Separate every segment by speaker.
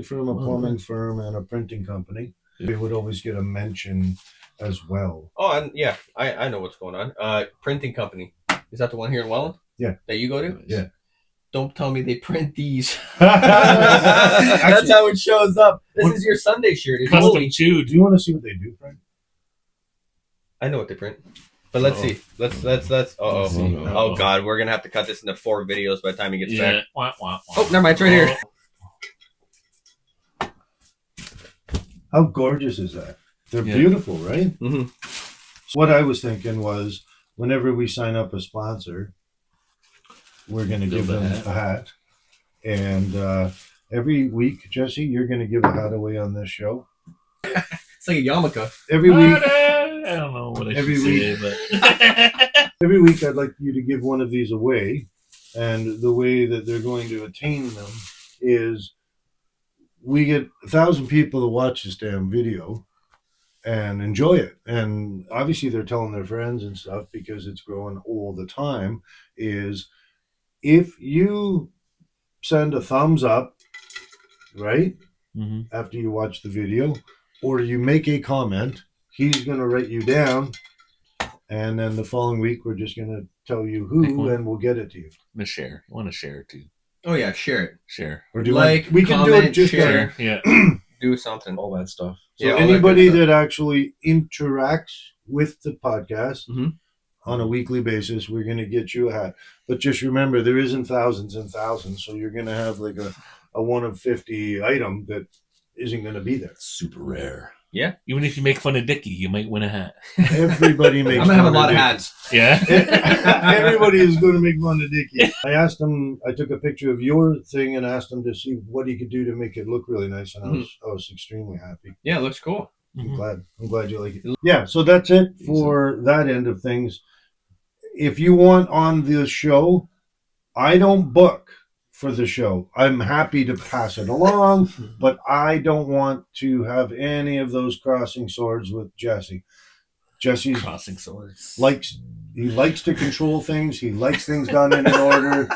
Speaker 1: Firm, a plumbing firm, and a printing company. They would always get a mention as well.
Speaker 2: Oh, and yeah, I know what's going on. Printing company. Is that the one here in Welland?
Speaker 1: Yeah.
Speaker 2: That you go to?
Speaker 1: Yeah.
Speaker 2: Don't tell me they print these. That's how it shows up. This is your Sunday shirt. It's
Speaker 3: custom chewed.
Speaker 1: Do you want to see what they do, Frank?
Speaker 2: I know what they print. But let's see. Let's. Oh God, we're gonna have to cut this into 4 videos by the time he gets back. Oh, never mind. It's right here.
Speaker 1: How gorgeous is that? They're beautiful, right?
Speaker 2: Mm-hmm.
Speaker 1: So what I was thinking was, whenever we sign up a sponsor, we're going to give them a hat. And every week, Jesse, you're going to give a hat away on this show.
Speaker 2: It's like a yarmulke.
Speaker 1: Every week.
Speaker 3: I don't know what I should say, but...
Speaker 1: Every week, I'd like you to give one of these away. And the way that they're going to attain them is... we get 1,000 people to watch this damn video and enjoy it. And obviously they're telling their friends and stuff because it's growing all the time. Is if you send a thumbs up, right, after you watch the video, or you make a comment, he's going to write you down. And then the following week, we're just going to tell you who, and we'll get it to you.
Speaker 3: The share. I want to share it too.
Speaker 2: Oh yeah, share it.
Speaker 3: Share.
Speaker 1: Or do
Speaker 2: like,
Speaker 1: we can
Speaker 2: comment,
Speaker 1: do it just
Speaker 2: share.
Speaker 3: Yeah.
Speaker 2: Do something.
Speaker 4: All that stuff.
Speaker 1: So
Speaker 2: yeah,
Speaker 1: anybody that actually interacts with the podcast
Speaker 2: Mm-hmm.
Speaker 1: on a weekly basis, we're going to get you a hat. But just remember, there isn't thousands and thousands, so you're going to have like a 1 of 50 item that isn't going to be there.
Speaker 4: Super rare.
Speaker 2: Yeah.
Speaker 3: Even if you make fun of Dickie, you might win a hat.
Speaker 1: Everybody makes
Speaker 2: I'm going to have a
Speaker 1: fun
Speaker 2: lot of
Speaker 1: Dickie.
Speaker 2: hats.
Speaker 3: Yeah.
Speaker 1: Everybody is going to make fun of Dickie. I asked him, I took a picture of your thing and asked him to see what he could do to make it look really nice, and I was extremely happy.
Speaker 2: Yeah, it looks cool.
Speaker 1: I'm glad you like it. Yeah, so that's it for that end of things. If you want on the show, I don't book for the show. I'm happy to pass it along, but I don't want to have any of those crossing swords with Jesse. Jesse's
Speaker 3: crossing swords.
Speaker 1: He likes to control things. He likes things done in an order.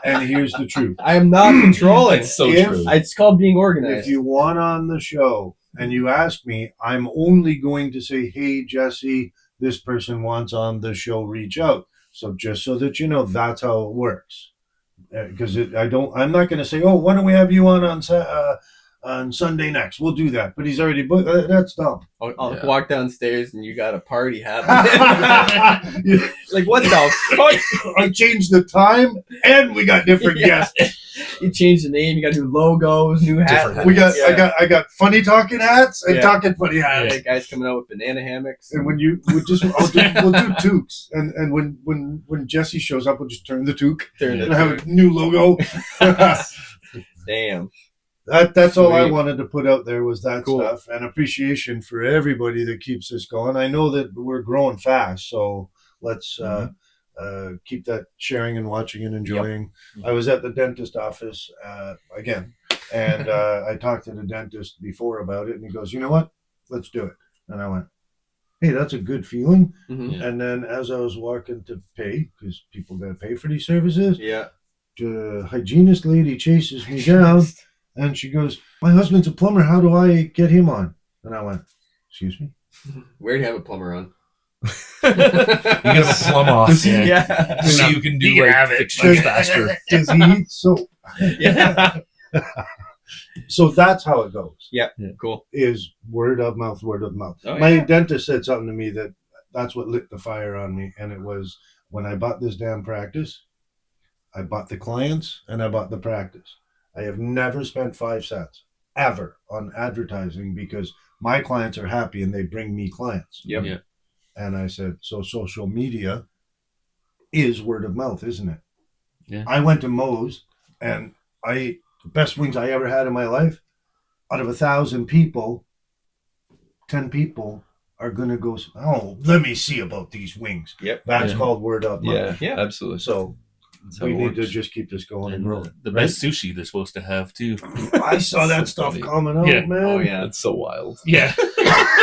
Speaker 1: And here's the truth.
Speaker 2: I am not controlling.
Speaker 4: It's so true.
Speaker 2: It's called being organized.
Speaker 1: If you want on the show and you ask me, I'm only going to say, hey, Jesse, this person wants on the show, reach out. So just so that you know, that's how it works. Because I'm not going to say, oh, why don't we have you on Sunday next? We'll do that. But he's already booked. That's dumb.
Speaker 2: I'll walk downstairs and you got a party happening. Like, what the fuck?
Speaker 1: I changed the time and we got different guests.
Speaker 2: You changed the name. You got new logos, new hats.
Speaker 1: I got funny talking hats and talking funny hats.
Speaker 2: Yeah, guys coming out with banana hammocks.
Speaker 1: And when we'll do toques. And when Jesse shows up, we'll just turn the toque and have a new logo.
Speaker 2: Damn.
Speaker 1: That's all I wanted to put out there was that stuff, and appreciation for everybody that keeps this going. I know that we're growing fast, so let's keep that sharing and watching and enjoying. Yep. I was at the dentist office again, and I talked to the dentist before about it, and he goes, you know what? Let's do it. And I went, hey, that's a good feeling. Mm-hmm. Yeah. And then as I was walking to pay, because people got to pay for these services, the hygienist lady chases me down. And she goes, my husband's a plumber. How do I get him on? And I went, excuse me?
Speaker 2: Where do you have a plumber on?
Speaker 4: You get a plumb off.
Speaker 1: So
Speaker 4: you can do fixtures faster.
Speaker 1: Does he eat soap?
Speaker 2: Yeah.
Speaker 1: So that's how it goes.
Speaker 2: Yeah, cool.
Speaker 1: Is word of mouth, word of mouth.
Speaker 2: Oh,
Speaker 1: my dentist said something to me that's what lit the fire on me. And it was when I bought this damn practice, I bought the clients and I bought the practice. I have never spent 5 cents ever on advertising because my clients are happy and they bring me clients.
Speaker 2: Yep. Yeah.
Speaker 1: And I said, so social media is word of mouth, isn't it?
Speaker 3: Yeah.
Speaker 1: I went to Moe's and the best wings I ever had in my life. Out of 1,000 people, 10 people are going to go, oh, let me see about these wings.
Speaker 2: Yep.
Speaker 1: That's called word of mouth.
Speaker 4: Yeah, absolutely.
Speaker 1: So we need to just keep this going and growing.
Speaker 3: The best sushi they're supposed to have too.
Speaker 1: I saw that stuff coming out, man.
Speaker 2: Oh yeah,
Speaker 4: it's so wild.
Speaker 3: Yeah.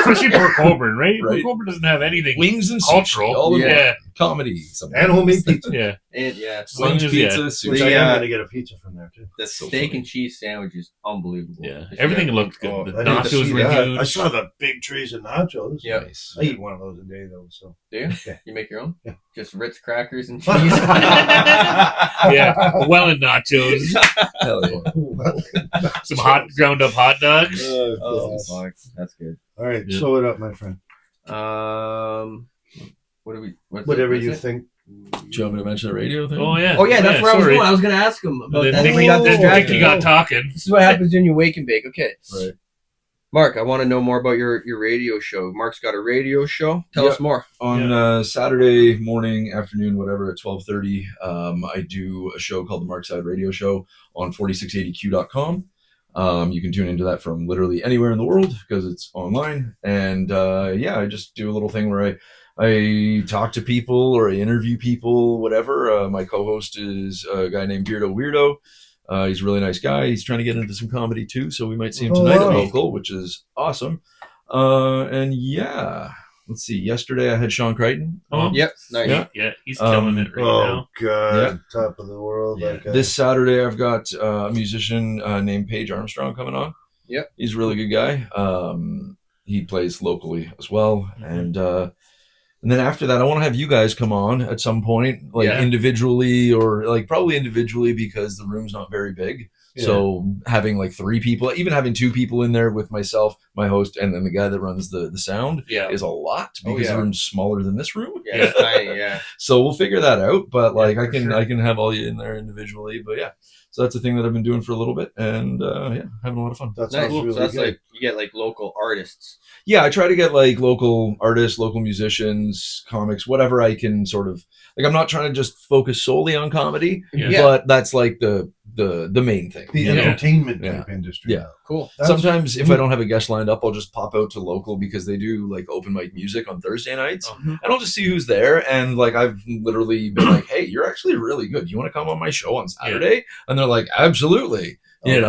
Speaker 3: Especially Port Colborne, right?
Speaker 4: Right.
Speaker 3: Port Colborne doesn't have anything
Speaker 4: Wings and
Speaker 3: cultural.
Speaker 4: sushi, all of
Speaker 3: Yeah.
Speaker 4: comedy.
Speaker 1: And homemade pizza.
Speaker 3: Yeah.
Speaker 2: And yeah,
Speaker 4: Wings,
Speaker 3: As
Speaker 4: pizza,
Speaker 3: yeah.
Speaker 4: sushi.
Speaker 1: Which I am going to get a pizza from there, too.
Speaker 2: the
Speaker 4: So
Speaker 2: steak
Speaker 4: funny.
Speaker 2: and cheese sandwich is unbelievable.
Speaker 3: Yeah.
Speaker 2: If
Speaker 3: Everything
Speaker 2: you-
Speaker 3: looked good.
Speaker 2: Oh,
Speaker 3: The
Speaker 1: I didn't
Speaker 3: nachos
Speaker 1: see
Speaker 3: were
Speaker 1: that.
Speaker 3: huge.
Speaker 1: I saw the big trays of nachos.
Speaker 2: Yeah.
Speaker 4: Nice.
Speaker 1: I eat one of those a day, though. So
Speaker 2: Do you?
Speaker 1: Yeah.
Speaker 2: You make your own?
Speaker 1: Yeah.
Speaker 2: Just Ritz crackers and cheese.
Speaker 3: Yeah. Well, and nachos.
Speaker 4: Hell yeah.
Speaker 3: Some ground up hot dogs.
Speaker 2: Oh,
Speaker 1: God.
Speaker 2: fuck. That's good.
Speaker 1: All right,
Speaker 3: Yeah.
Speaker 1: sew it up, my friend.
Speaker 2: What do we?
Speaker 1: Whatever
Speaker 2: what's
Speaker 1: you
Speaker 2: it?
Speaker 1: think.
Speaker 4: Do you want me to mention the radio thing?
Speaker 3: Oh, yeah.
Speaker 2: Oh yeah, that's where I was
Speaker 3: sorry.
Speaker 2: going. I was going to ask him about
Speaker 3: Then
Speaker 2: that.
Speaker 3: Nicky
Speaker 2: We got distracted.
Speaker 3: Nicky got talking.
Speaker 2: This is what happens when you wake and bake. Okay,
Speaker 4: Right.
Speaker 2: Mark, I want to know more about your radio show. Mark's got a radio show. Tell us more.
Speaker 4: On Saturday morning, afternoon, whatever, at 12:30, I do a show called the Mark Side Radio Show on 4680q.com. You can tune into that from literally anywhere in the world because it's online. And I just do a little thing where I talk to people or I interview people, whatever. My co-host is a guy named Beardo Weirdo. He's a really nice guy. He's trying to get into some comedy too, so we might see him tonight at Local, which is awesome. Let's see. Yesterday I had Sean Crichton.
Speaker 3: Oh,
Speaker 2: Yep, nice.
Speaker 3: Yeah, he's killing it right now.
Speaker 1: God, top of the world.
Speaker 3: Yeah.
Speaker 1: That guy.
Speaker 4: This Saturday I've got a musician named Paige Armstrong coming on.
Speaker 2: Yep.
Speaker 4: He's a really good guy. He plays locally as well. And then after that, I want to have you guys come on at some point, individually or probably individually because the room's not very big.
Speaker 1: Yeah.
Speaker 4: So having 3 people, even having 2 people in there with myself, my host, and then the guy that runs the sound is a lot because the room's smaller than this room.
Speaker 2: Yeah, it's tiny, yeah.
Speaker 4: So we'll figure that out. But I can
Speaker 1: sure.
Speaker 4: I can have all you in there individually. But yeah, so that's a thing that I've been doing for a little bit, and having a lot of fun.
Speaker 1: That
Speaker 2: Nice.
Speaker 1: sounds really
Speaker 2: So that's
Speaker 1: good.
Speaker 2: you get local artists.
Speaker 4: Yeah, I try to get local artists, local musicians, comics, whatever I can sort of I'm not trying to just focus solely on comedy,
Speaker 3: Yeah.
Speaker 4: but that's the main thing.
Speaker 1: The entertainment type industry.
Speaker 4: Yeah.
Speaker 2: Cool.
Speaker 4: Sometimes if I don't have a guest lined up, I'll just pop out to local because they do open mic music on Thursday nights, and I'll just see who's there. And I've literally been like, "Hey, you're actually really good. You want to come on my show on Saturday?" And they're like, "Absolutely." And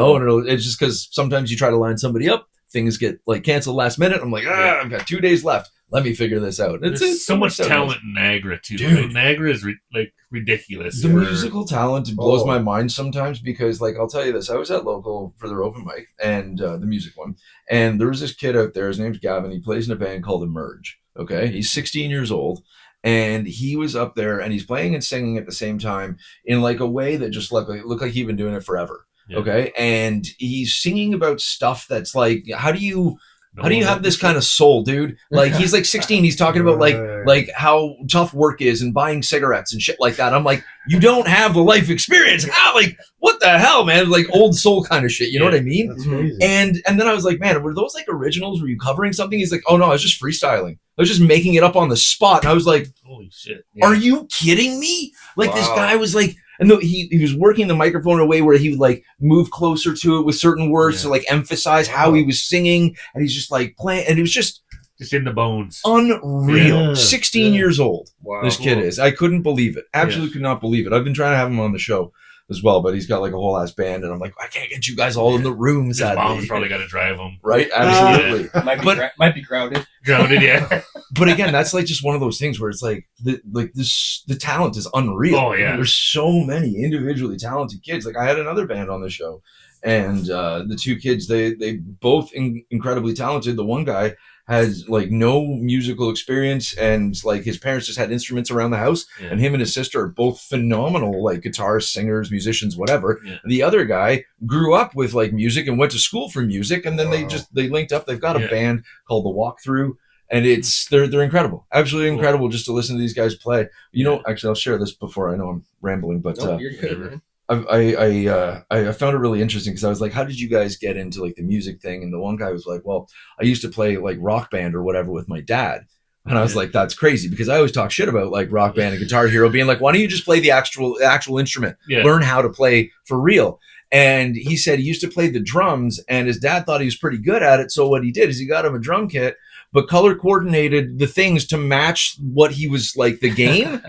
Speaker 4: it's just because sometimes you try to line somebody up, things get canceled last minute. I'm like, I've got 2 days left. Let me figure this out.
Speaker 3: There's so much talent in Niagara too. Dude. Niagara is ridiculous.
Speaker 4: The musical talent blows my mind sometimes because I'll tell you this. I was at Local for their open mic and the music one. And there was this kid out there. His name's Gavin. He plays in a band called Emerge. Okay. He's 16 years old. And he was up there and he's playing and singing at the same time in a way that just looked like he'd been doing it forever. Yeah. Okay. And he's singing about stuff that's how do you have this kind of soul, dude? He's 16. He's talking about how tough work is and buying cigarettes and shit like that. I'm like, you don't have the life experience. How? What the hell, man? Old soul kind of shit. You know what I mean?
Speaker 1: That's crazy.
Speaker 4: And then I was like, man, were those originals? Were you covering something? He's like, oh no, I was just freestyling. I was just making it up on the spot. And I was like,
Speaker 3: holy shit.
Speaker 4: Are you kidding me? This guy was and he was working the microphone in a way where he would move closer to it with certain words to emphasize how he was singing, and he's just playing, and it was just
Speaker 3: in the bones.
Speaker 4: Unreal. 16 years old.
Speaker 2: Wow.
Speaker 4: This kid is. I couldn't believe it. Absolutely could not believe it. I've been trying to have him on the show as well, but he's got a whole ass band, and I'm like, I can't get you guys all in the room.
Speaker 3: His mom's probably got to drive him.
Speaker 4: Right? Absolutely.
Speaker 2: Might be grounded.
Speaker 3: Grounded, yeah.
Speaker 4: But again, that's just one of those things where it's the talent is unreal.
Speaker 3: Oh yeah.
Speaker 4: There's so many individually talented kids. I had another band on the show, and the 2 kids, they both incredibly talented. The one guy has no musical experience, and his parents just had instruments around the house, and him and his sister are both phenomenal guitarists, singers, musicians, whatever. The other guy grew up with music and went to school for music, and then they linked up. They've got a band called The Walkthrough, and they're incredible, absolutely incredible just to listen to these guys play. Actually, I'll share this before, I know I'm rambling, but
Speaker 2: you're good, man.
Speaker 4: I found it really interesting because I was like, how did you guys get into the music thing? And the one guy was like, well, I used to play Rock Band or whatever with my dad. And I was like, that's crazy, because I always talk shit about Rock Band and Guitar Hero being why don't you just play the actual instrument? Learn how to play for real. And he said he used to play the drums, and his dad thought he was pretty good at it. So what he did is he got him a drum kit, but color coordinated the things to match what he was the game.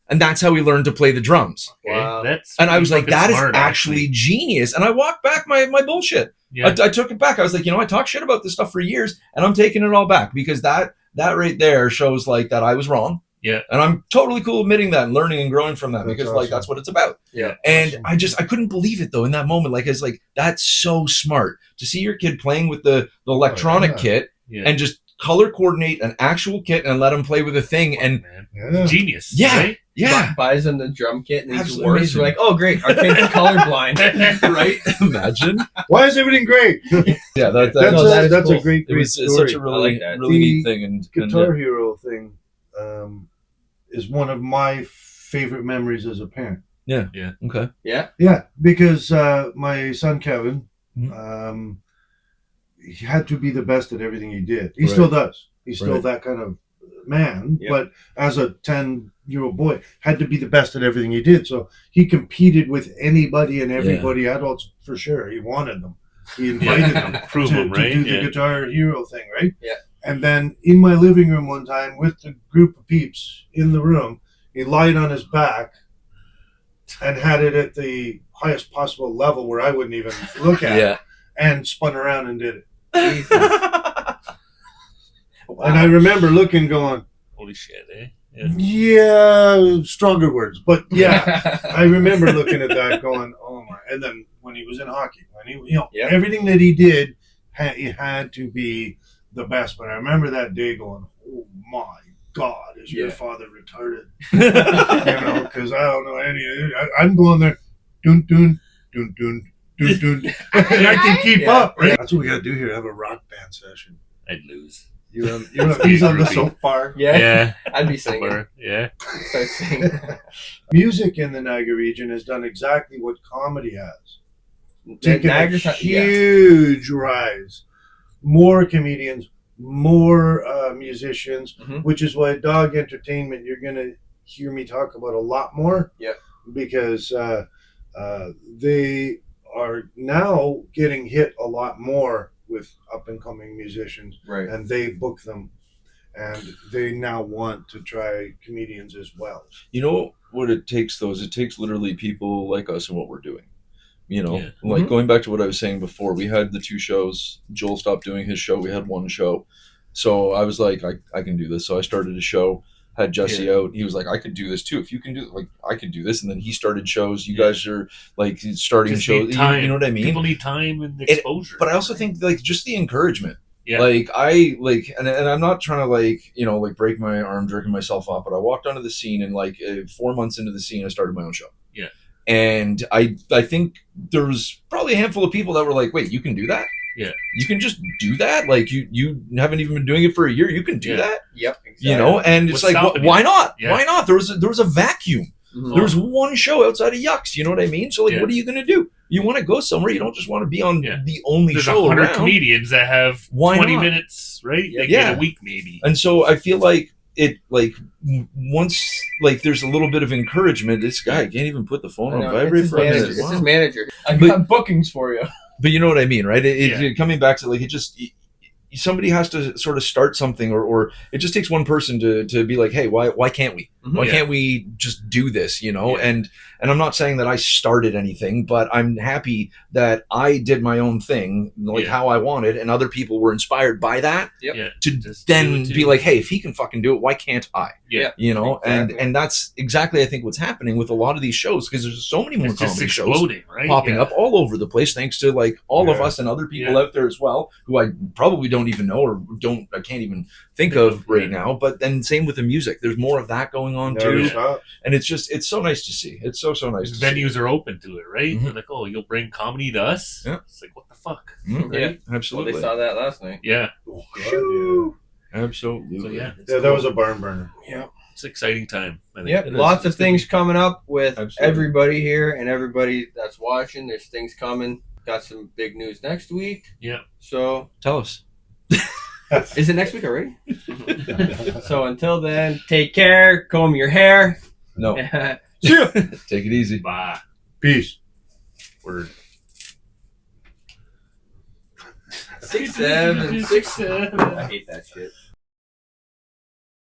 Speaker 4: And that's how he learned to play the drums.
Speaker 3: Okay,
Speaker 2: Wow.
Speaker 4: And I was like, that is
Speaker 3: smart,
Speaker 4: actually genius. And I walked back my bullshit.
Speaker 3: Yeah.
Speaker 4: I took it back. I was like, I talk shit about this stuff for years, and I'm taking it all back, because that right there shows like that I was wrong.
Speaker 3: Yeah.
Speaker 4: And I'm totally cool admitting that and learning and growing from that, because like that's what it's about.
Speaker 2: Yeah.
Speaker 4: And I couldn't believe it though in that moment. Like, it's like, that's so smart to see your kid playing with the electronic kit and just color coordinate an actual kit and let him play with a thing. And
Speaker 3: genius.
Speaker 4: Yeah.
Speaker 3: Right?
Speaker 4: Yeah.
Speaker 2: Buys him the drum kit and he's
Speaker 4: Absolutely
Speaker 2: worse.
Speaker 4: amazing.
Speaker 2: We're like, oh great, our kid's colorblind.
Speaker 4: Right? Imagine.
Speaker 1: Why is everything great?
Speaker 4: Yeah,
Speaker 1: That's
Speaker 2: cool.
Speaker 1: a great
Speaker 4: it was
Speaker 1: story.
Speaker 4: such a
Speaker 2: I
Speaker 4: really,
Speaker 2: like that.
Speaker 4: really neat thing. And
Speaker 1: Guitar Hero thing is one of my favorite memories as a parent.
Speaker 4: Yeah. Okay.
Speaker 1: Yeah, because my son Kevin,
Speaker 4: Mhm.
Speaker 1: he had to be the best at everything he did. He
Speaker 4: Right.
Speaker 1: still does. He's still
Speaker 4: Right.
Speaker 1: that kind of man.
Speaker 2: Yep.
Speaker 1: But as a 10-year-old boy, had to be the best at everything he did. So he competed with anybody and everybody, adults for sure. He wanted them. He invited them
Speaker 3: Prove
Speaker 1: to,
Speaker 3: them, right?
Speaker 1: to do the
Speaker 3: Yeah.
Speaker 1: Guitar Hero thing, right?
Speaker 2: Yeah.
Speaker 1: And then in my living room one time with the group of peeps in the room, he lied on his back and had it at the highest possible level where I wouldn't even look at it, and spun around and did it.
Speaker 2: Wow.
Speaker 1: And I remember looking, going,
Speaker 3: Holy shit, eh?
Speaker 1: yeah, stronger words, but yeah, I remember looking at that, going, oh my! And then when he was in hockey, when he, everything that he did, he had to be the best. But I remember that day going, oh my God, is your father retarded? Because I don't know any of it. I'm going there, dun dun dun dun dun dun, and I can keep up. Right? That's what we got to do here. Have a rock band session.
Speaker 3: I'd lose.
Speaker 1: He's on the soap bar.
Speaker 3: Yeah.
Speaker 2: I'd be singing.
Speaker 3: Yeah.
Speaker 2: Start singing.
Speaker 1: Music in the Niagara region has done exactly what comedy has. Taken a huge rise. More comedians, more musicians, which is why dog entertainment, you're going to hear me talk about a lot more.
Speaker 2: Yep.
Speaker 1: Because they are now getting hit a lot more with up-and-coming musicians,
Speaker 2: right?
Speaker 1: And they book them, and they now want to try comedians as well.
Speaker 4: You know what it takes, though, is it takes literally people like us and what we're doing. Like going back to what I was saying before, we had the 2 shows. Joel stopped doing his show. We had 1 show. So I was like, I can do this. So I started a show, had Jesse out. He was like, I could do this too. If you can do it, like, I could do this. And then he started shows. You guys are like starting shows. You know what I mean?
Speaker 3: People need time and exposure.
Speaker 4: But I also think like just the encouragement.
Speaker 3: Yeah.
Speaker 4: Like and I'm not trying to break my arm jerking myself off, but I walked onto the scene and 4 months into the scene, I started my own show.
Speaker 3: Yeah.
Speaker 4: And I think there was probably a handful of people that were like, wait, you can do that?
Speaker 3: Yeah.
Speaker 4: You can just do that? Like you haven't even been doing it for a year. You can do that?
Speaker 2: Yep. Exactly.
Speaker 4: And it's why not?
Speaker 3: Yeah.
Speaker 4: Why not? There was a vacuum.
Speaker 2: Mm-hmm.
Speaker 4: There was 1 show outside of Yucks. You know what I mean? So what are you going to do? You want to go somewhere. You don't just want to be on the only
Speaker 3: There's
Speaker 4: show
Speaker 3: 100
Speaker 4: around.
Speaker 3: comedians that have 20 minutes, right? They get a week maybe.
Speaker 4: And so I feel like it once there's a little bit of encouragement, this guy can't even put the phone on vibrate for a minute.
Speaker 2: It's his manager. I got bookings for you.
Speaker 4: But you know what I mean, right? Coming back to somebody has to sort of start something, or it just takes one person to be like, hey, why can't we? Why can't we just do this? And I'm not saying that I started anything, but I'm happy that I did my own thing, how I wanted, and other people were inspired by that to then be like, hey, if he can fucking do it, why can't I?
Speaker 2: Yeah.
Speaker 4: Exactly. And that's exactly, I think, what's happening with a lot of these shows, because there's so many more comedy shows
Speaker 3: right?
Speaker 4: popping up all over the place, thanks to all of us and other people out there as well, who I probably don't even know or I can't even think of right now. But then same with the music. There's more of that going on too. And it's so nice to see. It's so nice to see.
Speaker 3: Venues are open to it, right? They're like, oh, you'll bring comedy to us?
Speaker 4: Yeah.
Speaker 3: It's like, what the fuck?
Speaker 4: Right?
Speaker 2: Yeah,
Speaker 4: Absolutely.
Speaker 2: Well, they saw that last night.
Speaker 3: Yeah.
Speaker 1: Oh, God,
Speaker 4: Absolutely.
Speaker 3: So,
Speaker 1: that was a barn burner.
Speaker 2: Yeah.
Speaker 3: It's an exciting time. I think.
Speaker 2: Yep. Lots of things coming up with
Speaker 4: Absolutely.
Speaker 2: everybody here and everybody that's watching. There's things coming. Got some big news next week.
Speaker 3: Yeah.
Speaker 2: So
Speaker 4: Tell us.
Speaker 2: is it next week already? So until then, take care. Comb your hair.
Speaker 4: No. Take it easy.
Speaker 3: Bye.
Speaker 1: Peace.
Speaker 3: Word.
Speaker 2: 6'7", 6'7". I hate that shit.